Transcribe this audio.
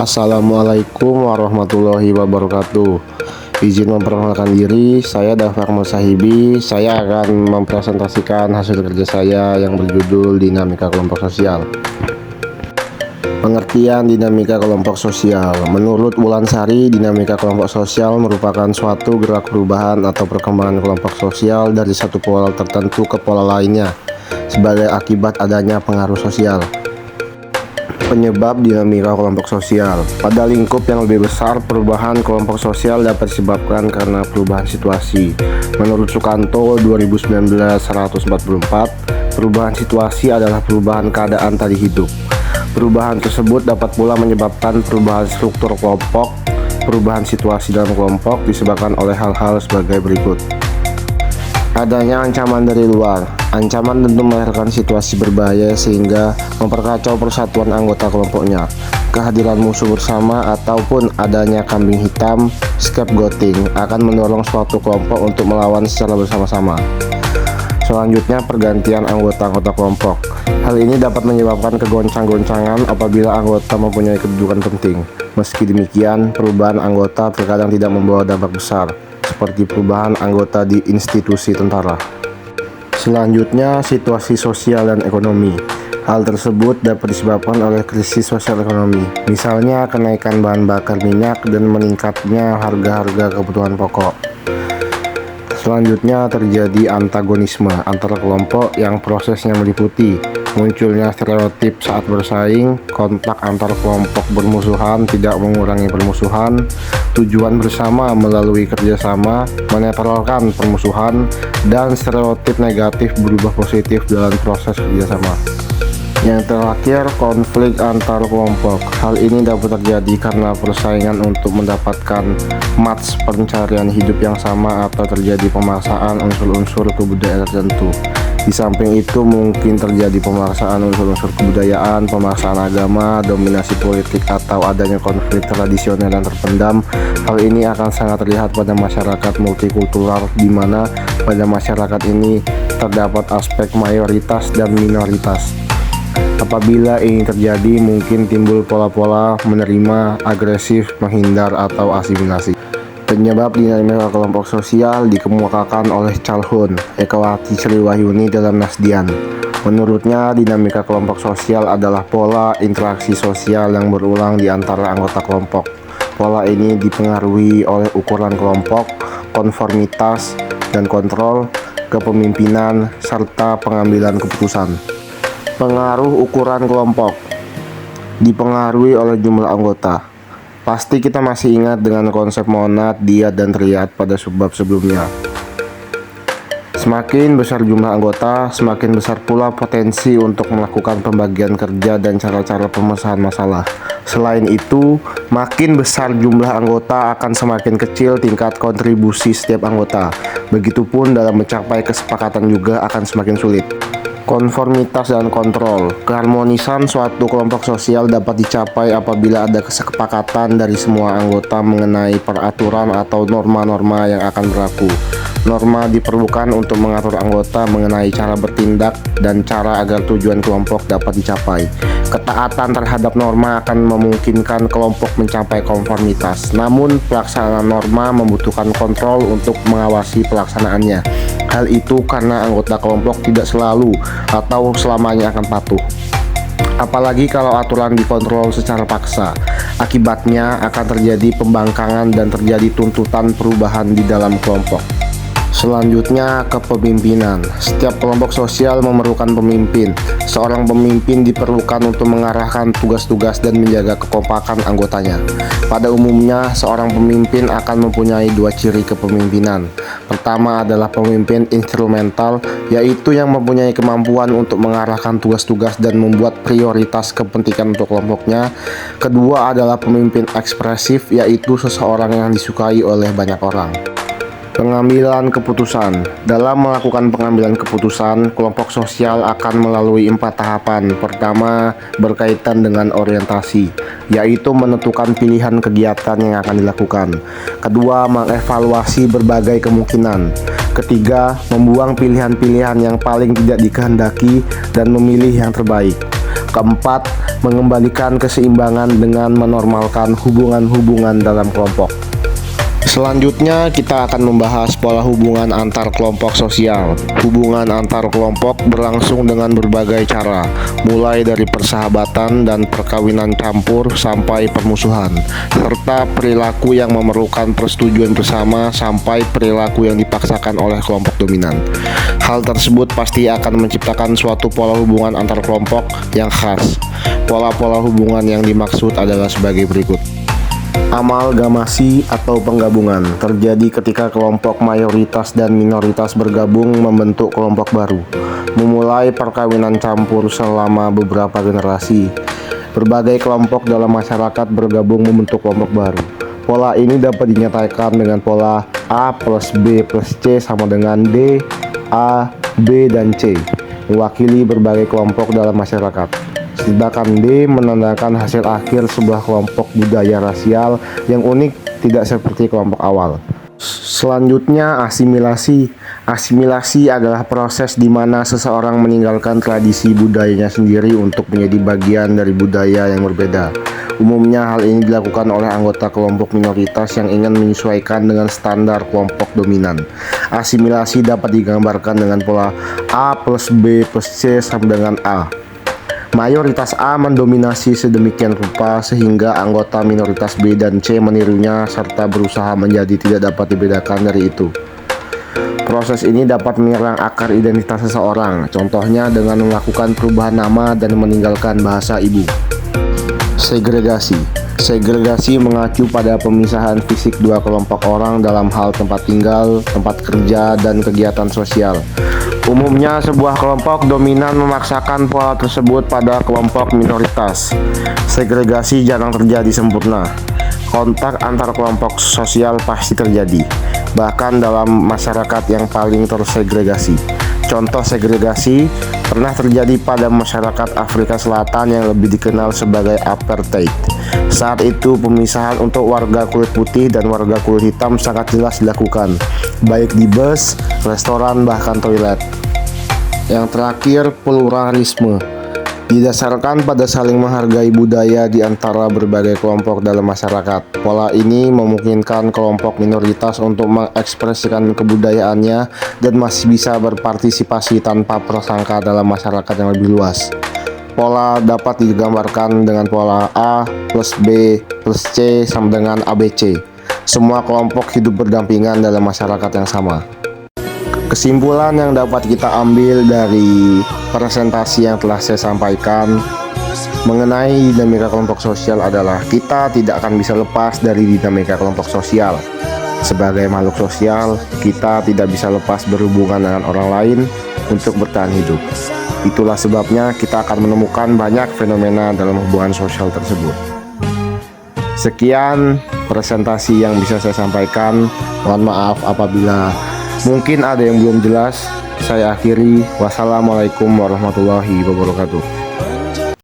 Assalamualaikum warahmatullahi wabarakatuh. Izin memperkenalkan diri, saya Dafar Musahibi. Saya akan mempresentasikan hasil kerja saya yang berjudul Dinamika Kelompok Sosial. Pengertian dinamika kelompok sosial. Menurut Wulansari, dinamika kelompok sosial merupakan suatu gerak perubahan atau perkembangan kelompok sosial dari satu pola tertentu ke pola lainnya sebagai akibat adanya pengaruh sosial. Penyebab dinamika kelompok sosial. Pada lingkup yang lebih besar, perubahan kelompok sosial dapat disebabkan karena perubahan situasi. Menurut Sukanto 2019-144, perubahan situasi adalah perubahan keadaan tadi hidup. Perubahan tersebut dapat pula menyebabkan perubahan struktur kelompok. Perubahan situasi dalam kelompok disebabkan oleh hal-hal sebagai berikut. Adanya ancaman dari luar. Ancaman tentu melahirkan situasi berbahaya sehingga memperkacau persatuan anggota kelompoknya. Kehadiran musuh bersama ataupun adanya kambing hitam, scapegoating, akan mendorong suatu kelompok untuk melawan secara bersama-sama. Selanjutnya, pergantian anggota-anggota kelompok. Hal ini dapat menyebabkan kegoncang-goncangan apabila anggota mempunyai kedudukan penting. Meski demikian, perubahan anggota terkadang tidak membawa dampak besar, seperti perubahan anggota di institusi tentara. Selanjutnya, situasi sosial dan ekonomi. Hal tersebut dapat disebabkan oleh krisis sosial ekonomi, misalnya kenaikan bahan bakar minyak dan meningkatnya harga-harga kebutuhan pokok. Selanjutnya, terjadi antagonisme antara kelompok yang prosesnya meliputi munculnya stereotip saat bersaing, kontak antar kelompok bermusuhan tidak mengurangi permusuhan, tujuan bersama melalui kerjasama menetralkan permusuhan, dan stereotip negatif berubah positif dalam proses kerjasama. Yang terakhir, konflik antar kelompok. Hal ini dapat terjadi karena persaingan untuk mendapatkan match pencarian hidup yang sama atau terjadi pemaksaan unsur-unsur kebudayaan tertentu. Di samping itu mungkin terjadi pemaksaan unsur-unsur kebudayaan, pemaksaan agama, dominasi politik, atau adanya konflik tradisional yang terpendam. Hal ini akan sangat terlihat pada masyarakat multikultural, di mana pada masyarakat ini terdapat aspek mayoritas dan minoritas. Apabila ini terjadi, mungkin timbul pola-pola menerima, agresif, menghindar, atau asimilasi. Penyebab dinamika kelompok sosial dikemukakan oleh Calhoun, Ekawati Sriwahyuni dalam Nasdian. Menurutnya, dinamika kelompok sosial adalah pola interaksi sosial yang berulang di antara anggota kelompok. Pola ini dipengaruhi oleh ukuran kelompok, konformitas dan kontrol, kepemimpinan, serta pengambilan keputusan. Pengaruh ukuran kelompok dipengaruhi oleh jumlah anggota. Pasti kita masih ingat dengan konsep monad, diad, dan triad pada subbab sebelumnya. Semakin besar jumlah anggota, semakin besar pula potensi untuk melakukan pembagian kerja dan cara-cara pemecahan masalah. Selain itu, makin besar jumlah anggota akan semakin kecil tingkat kontribusi setiap anggota. Begitupun dalam mencapai kesepakatan juga akan semakin sulit. Konformitas dan kontrol. Keharmonisan suatu kelompok sosial dapat dicapai apabila ada kesepakatan dari semua anggota mengenai peraturan atau norma-norma yang akan berlaku. Norma diperlukan untuk mengatur anggota mengenai cara bertindak dan cara agar tujuan kelompok dapat dicapai. Ketaatan terhadap norma akan memungkinkan kelompok mencapai konformitas. Namun, pelaksanaan norma membutuhkan kontrol untuk mengawasi pelaksanaannya. Hal itu karena anggota kelompok tidak selalu atau selamanya akan patuh. Apalagi kalau aturan dikontrol secara paksa. Akibatnya akan terjadi pembangkangan dan terjadi tuntutan perubahan di dalam kelompok. Selanjutnya, kepemimpinan. Setiap kelompok sosial memerlukan pemimpin. Seorang pemimpin diperlukan untuk mengarahkan tugas-tugas dan menjaga kekompakan anggotanya. Pada umumnya, seorang pemimpin akan mempunyai dua ciri kepemimpinan. Pertama adalah pemimpin instrumental, yaitu yang mempunyai kemampuan untuk mengarahkan tugas-tugas dan membuat prioritas kepentingan untuk kelompoknya. Kedua adalah pemimpin ekspresif, yaitu seseorang yang disukai oleh banyak orang. Pengambilan keputusan. Dalam melakukan pengambilan keputusan, kelompok sosial akan melalui 4 tahapan. Pertama, berkaitan dengan orientasi, yaitu menentukan pilihan kegiatan yang akan dilakukan. Kedua, mengevaluasi berbagai kemungkinan. Ketiga, membuang pilihan-pilihan yang paling tidak dikehendaki dan memilih yang terbaik. Keempat, mengembalikan keseimbangan dengan menormalkan hubungan-hubungan dalam kelompok. Selanjutnya kita akan membahas pola hubungan antar kelompok sosial. Hubungan antar kelompok berlangsung dengan berbagai cara, mulai dari persahabatan dan perkawinan campur sampai permusuhan, serta perilaku yang memerlukan persetujuan bersama sampai perilaku yang dipaksakan oleh kelompok dominan. Hal tersebut pasti akan menciptakan suatu pola hubungan antar kelompok yang khas. Pola-pola hubungan yang dimaksud adalah sebagai berikut. Amalgamasi atau penggabungan terjadi ketika kelompok mayoritas dan minoritas bergabung membentuk kelompok baru, memulai perkawinan campur selama beberapa generasi. Berbagai kelompok dalam masyarakat bergabung membentuk kelompok baru. Pola ini dapat dinyatakan dengan pola A plus B plus C sama dengan D, A, B, dan C, mewakili berbagai kelompok dalam masyarakat. Sedangkan D menandakan hasil akhir sebuah kelompok budaya rasial yang unik, tidak seperti kelompok awal. Selanjutnya, asimilasi. Asimilasi adalah proses di mana seseorang meninggalkan tradisi budayanya sendiri untuk menjadi bagian dari budaya yang berbeda. Umumnya hal ini dilakukan oleh anggota kelompok minoritas yang ingin menyesuaikan dengan standar kelompok dominan. Asimilasi dapat digambarkan dengan pola A plus B plus C sama dengan A. Mayoritas A mendominasi sedemikian rupa sehingga anggota minoritas B dan C menirunya serta berusaha menjadi tidak dapat dibedakan dari itu. Proses ini dapat menyerang akar identitas seseorang, contohnya dengan melakukan perubahan nama dan meninggalkan bahasa ibu. Segregasi. Segregasi mengacu pada pemisahan fisik dua kelompok orang dalam hal tempat tinggal, tempat kerja, dan kegiatan sosial. Umumnya sebuah kelompok dominan memaksakan pola tersebut pada kelompok minoritas. Segregasi jarang terjadi sempurna. Kontak antar kelompok sosial pasti terjadi, bahkan dalam masyarakat yang paling tersegregasi. Contoh segregasi pernah terjadi pada masyarakat Afrika Selatan yang lebih dikenal sebagai apartheid. Saat itu pemisahan untuk warga kulit putih dan warga kulit hitam sangat jelas dilakukan, baik di bus, restoran, bahkan toilet. Yang terakhir, pluralisme. Didasarkan pada saling menghargai budaya di antara berbagai kelompok dalam masyarakat. Pola ini memungkinkan kelompok minoritas untuk mengekspresikan kebudayaannya dan masih bisa berpartisipasi tanpa prasangka dalam masyarakat yang lebih luas. Pola dapat digambarkan dengan pola A plus B plus C sama dengan ABC. Semua kelompok hidup berdampingan dalam masyarakat yang sama. Kesimpulan yang dapat kita ambil dari presentasi yang telah saya sampaikan mengenai dinamika kelompok sosial adalah kita tidak akan bisa lepas dari dinamika kelompok sosial. Sebagai makhluk sosial, kita tidak bisa lepas berhubungan dengan orang lain untuk bertahan hidup. Itulah sebabnya kita akan menemukan banyak fenomena dalam hubungan sosial tersebut. Sekian presentasi yang bisa saya sampaikan. Mohon maaf apabila mungkin ada yang belum jelas. Saya akhiri. Wassalamualaikum warahmatullahi wabarakatuh.